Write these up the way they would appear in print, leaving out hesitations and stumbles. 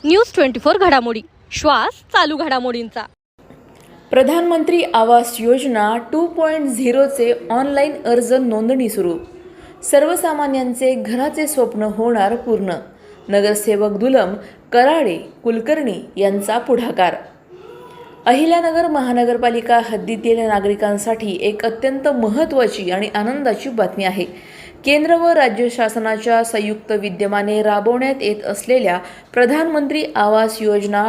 News 24 घडामोडी, श्वास चालू घडामोडींचा। प्रधानमंत्री आवास योजना 2.0 चे ऑनलाईन अर्ज नोंदणी सुरू। सर्वसामान्यांचे घराचे स्वप्न होणार पूर्ण। नगरसेवक दुलम कराळे कुलकर्णी यांचा पुढाकार। अहिल्यानगर महानगरपालिका हद्दीतील नागरिकांसाठी एक अत्यंत महत्त्वाची आणि आनंदाची बातमी आहे। केंद्र व राज्य शासनाच्या संयुक्त विद्यमाने राबवण्यात येत असलेल्या प्रधानमंत्री आवास योजना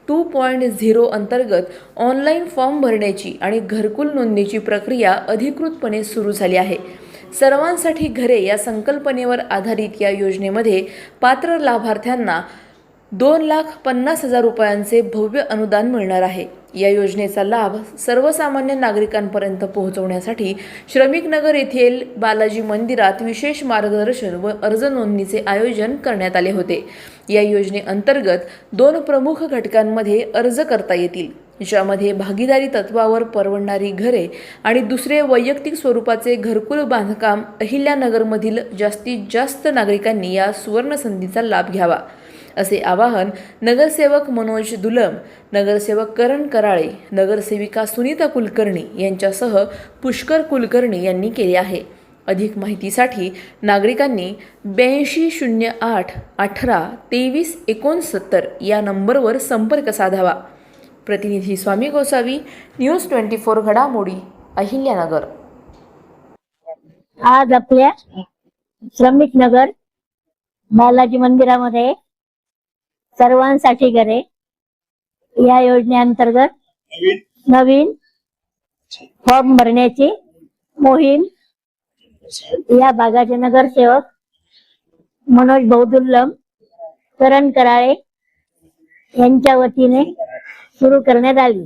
2.0 अंतर्गत ऑनलाईन फॉर्म भरण्याची आणि घरकुल नोंदणीची प्रक्रिया अधिकृतपणे सुरू झाली आहे। सर्वांसाठी घरे या संकल्पनेवर आधारित या योजनेमध्ये पात्र लाभार्थ्यांना 2,50,000 रुपयांचे भव्य अनुदान मिळणार आहे। या योजनेचा लाभ सर्वसामान्य नागरिकांपर्यंत पोहोचवण्यासाठी श्रमिक नगर येथील बालाजी मंदिरात विशेष मार्गदर्शन व अर्ज नोंदणीचे आयोजन करण्यात आले होते। या योजनेअंतर्गत 2 प्रमुख घटकांमध्ये अर्ज करता येतील, ज्यामध्ये भागीदारी तत्वावर परवडणारी घरे आणि दुसरे वैयक्तिक स्वरूपाचे घरकुल बांधकाम। अहिल्यानगरमधील जास्तीत जास्त नागरिकांनी या सुवर्ण संधीचा लाभ घ्यावा, असे आवाहन नगरसेवक मनोज दुलम, नगरसेवक करण कराळे, नगरसेविका सुनीता कुलकर्णी यांच्यासह पुष्कर कुलकर्णी यांनी केले आहे। अधिक माहितीसाठी नागरिकांनी 8208 18 23 69 या नंबरवर संपर्क साधावा। प्रतिनिधी स्वामी गोसावी, न्यूज 24 घडामोडी, अहिल्यानगर। आज आपल्या श्रमिक नगर बालाजी मंदिरामध्ये सर्वांसाठी घरे या योजनेअंतर्गत नवीन फॉर्म भरण्याची मोहीम या भागाचे नगरसेवक मनोज दुल्लम, करण कराळे यांच्या वतीने सुरू करण्यात आली।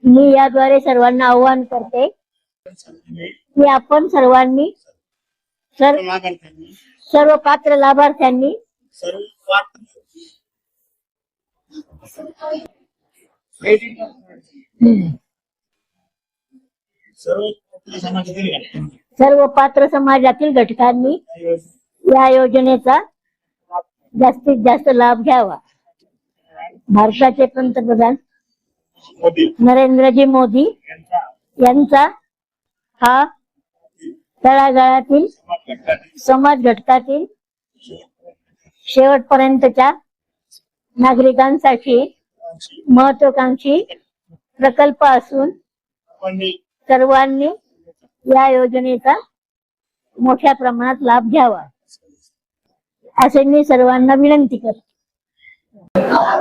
मी याद्वारे सर्वांना आवाहन करते की आपण सर्वांनी सर्व पात्र लाभार्थ्यांनी सर्व पात्र समाजातील घटकांनी या योजनेचा जास्तीत जास्त लाभ घ्यावा। भारताचे पंतप्रधान नरेंद्रजी मोदी यांचा हा तळागाळातील समाज घटकातील शेवटपर्यंतच्या नागरिकांसाठी महत्त्वाकांक्षी प्रकल्प असून सर्वांनी या योजनेचा मोठ्या प्रमाणात लाभ घ्यावा, असे मी सर्वांना विनंती करतो।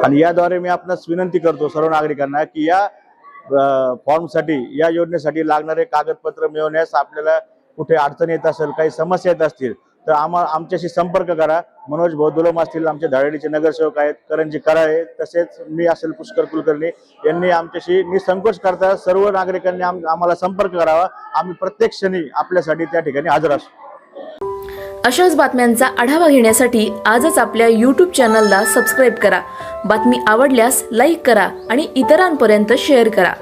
आणि याद्वारे मी आपणास विनंती करतो सर्व नागरिकांना की या फॉर्मसाठी, या योजनेसाठी लागणारे कागदपत्र मिळवण्यास आपल्याला कुठे अडचण येत असेल, काही समस्या येत असतील तर आमच्याशी संपर्क करा। मनोज दुलम असतील, आमचे धाडेलीचे नगरसेवक आहेत, करणजी कराळे, तसेच मी असेल पुष्कर कुलकर्णी यांनी आमच्याशी निसंकोच करता सर्व नागरिकांनी आम्हाला संपर्क करावा। आम्ही प्रत्येक क्षणी आपल्यासाठी त्या ठिकाणी हजर असू। अशाच बातम्यांचा आढावा घेण्यासाठी आजच आपल्या YouTube चॅनलला सबस्क्राईब करा। बातमी आवडल्यास लाईक करा आणि इतरांपर्यंत शेअर करा।